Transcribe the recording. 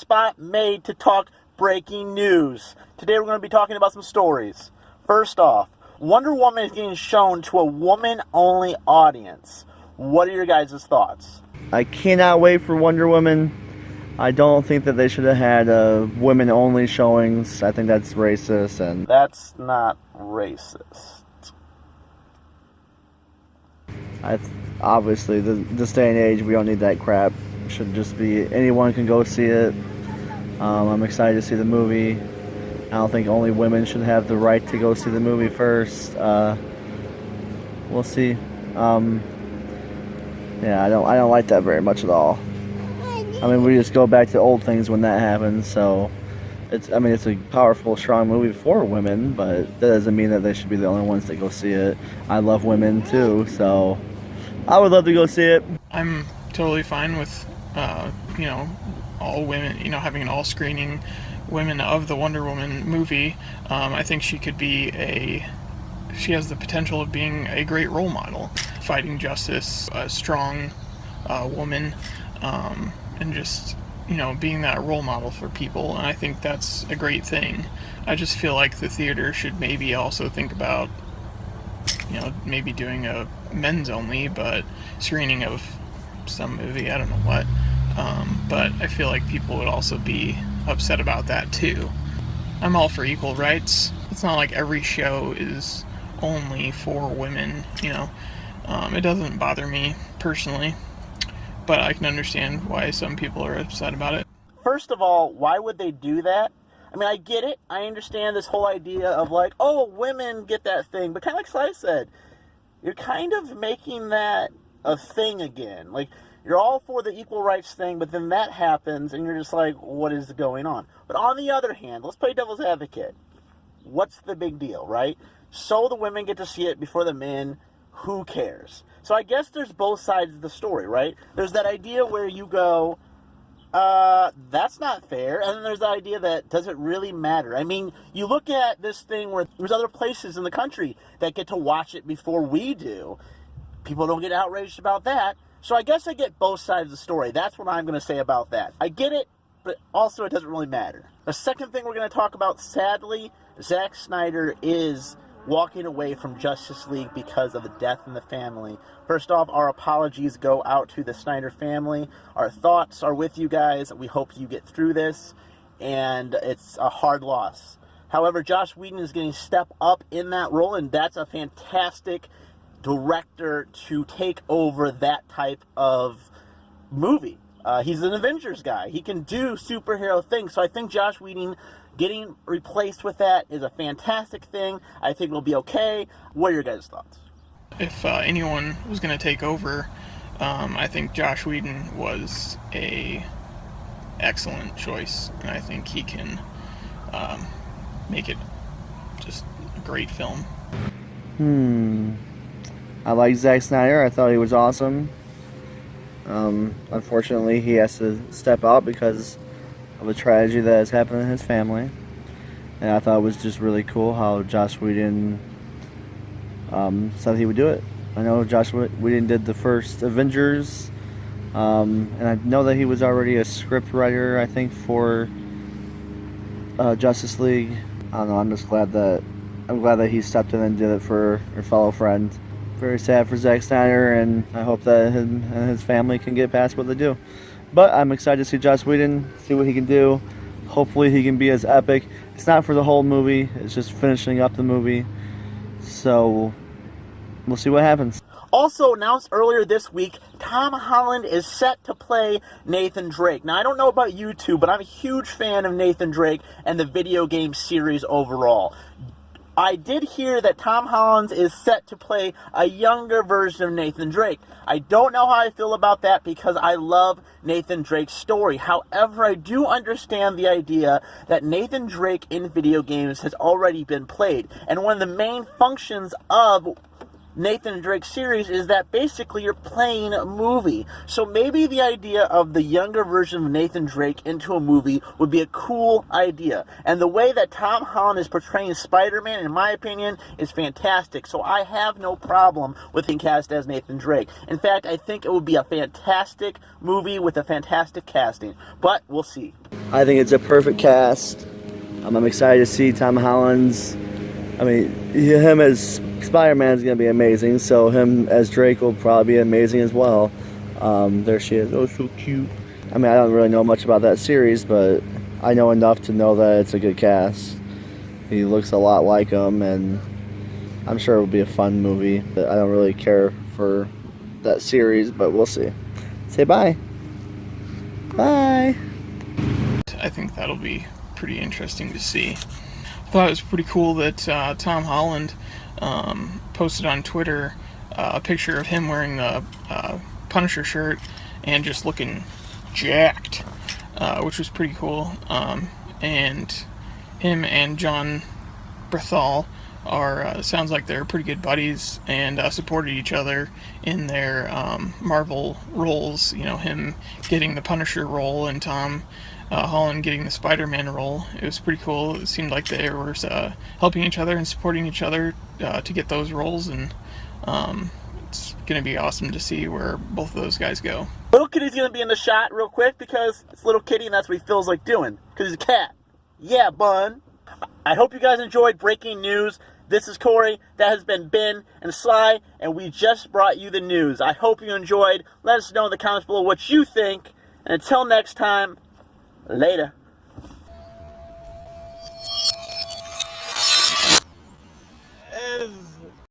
spot made to talk breaking news. Today we're going to be talking about some stories. First off, Wonder Woman is getting shown to a woman-only audience. What are your guys' thoughts? I cannot wait for Wonder Woman. I don't think that they should have had women-only showings. I think that's racist. And that's not racist. Obviously, this day and age, we don't need that crap. It should just be anyone can go see it. I'm excited to see the movie. I don't think only women should have the right to go see the movie first. We'll see. Yeah, I don't like that very much at all. I mean, we just go back to old things when that happens. So, it's a powerful, strong movie for women, but that doesn't mean that they should be the only ones that go see it. I love women too, so I would love to go see it. I'm totally fine with, all women, having an all screening women of the Wonder Woman movie. I think she has the potential of being a great role model, fighting justice, a strong woman, and just, being that role model for people. And I think that's a great thing. I just feel like the theater should maybe also think about, maybe doing a men's only, but screening of some movie, I don't know what. But I feel like people would also be upset about that too. I'm all for equal rights. It's not like every show is only for women, It doesn't bother me personally, but I can understand why some people are upset about it. First of all, why would they do that? I mean, I get it. I understand this whole idea of like, oh, women get that thing. But kind of like Sly said, you're kind of making that a thing again. Like, you're all for the equal rights thing, but then that happens, and you're just like, what is going on? But on the other hand, let's play devil's advocate. What's the big deal, right? So the women get to see it before the men. Who cares? So I guess there's both sides of the story, right? There's that idea where you go, that's not fair. And then there's the idea that, does it really matter? I mean, you look at this thing where there's other places in the country that get to watch it before we do. People don't get outraged about that. So I guess I get both sides of the story. That's what I'm going to say about that. I get it, but also it doesn't really matter. The second thing we're going to talk about, sadly, Zack Snyder is walking away from Justice League because of the death in the family. First off, our apologies go out to the Snyder family. Our thoughts are with you guys. We hope you get through this, and it's a hard loss. However, Joss Whedon is getting step up in that role, and that's a fantastic director to take over that type of movie. He's an Avengers guy. He can do superhero things. So I think Joss Whedon getting replaced with that is a fantastic thing. I think it'll be okay. What are your guys' thoughts? If anyone was going to take over, I think Joss Whedon was a excellent choice, and I think he can make it just a great film. I like Zack Snyder. I thought he was awesome. Unfortunately, he has to step out because of a tragedy that has happened in his family. And I thought it was just really cool how Joss Whedon said he would do it. I know Joss Whedon did the first Avengers, and I know that he was already a script writer, I think, for Justice League. I don't know, I'm glad that he stepped in and did it for a fellow friend. Very sad for Zack Snyder, and I hope that him and his family can get past what they do. But I'm excited to see Joss Whedon, see what he can do. Hopefully he can be as epic. It's not for the whole movie, it's just finishing up the movie. So we'll see what happens. Also announced earlier this week, Tom Holland is set to play Nathan Drake. Now, I don't know about you two, but I'm a huge fan of Nathan Drake and the video game series overall. I did hear that Tom Holland is set to play a younger version of Nathan Drake. I don't know how I feel about that because I love Nathan Drake's story. However, I do understand the idea that Nathan Drake in video games has already been played. And one of the main functions of Nathan Drake series is that basically you're playing a movie. So maybe the idea of the younger version of Nathan Drake into a movie would be a cool idea. And the way that Tom Holland is portraying Spider-Man, in my opinion, is fantastic. So I have no problem with being cast as Nathan Drake. In fact, I think it would be a fantastic movie with a fantastic casting. But we'll see. I think it's a perfect cast. I'm excited to see Tom Holland's. I mean, him as Spider-Man is going to be amazing. So him as Drake will probably be amazing as well. There she is. Oh, so cute. I mean, I don't really know much about that series, but I know enough to know that it's a good cast. He looks a lot like him, and I'm sure it will be a fun movie. But I don't really care for that series, but we'll see. Say bye. Bye. I think that'll be pretty interesting to see. I thought it was pretty cool that Tom Holland posted on Twitter a picture of him wearing the Punisher shirt and just looking jacked, which was pretty cool. And him and John Bernthal are sounds like they're pretty good buddies and supported each other in their Marvel roles. You know, him getting the Punisher role and Tom Holland getting the Spider-Man role. It was pretty cool. It seemed like they were helping each other and supporting each other to get those roles, and it's going to be awesome to see where both of those guys go. Little Kitty's going to be in the shot real quick because it's Little Kitty and that's what he feels like doing. Because he's a cat. Yeah, bun. I hope you guys enjoyed breaking news. This is Corey. That has been Ben and Sly, and we just brought you the news. I hope you enjoyed. Let us know in the comments below what you think. And until next time, later.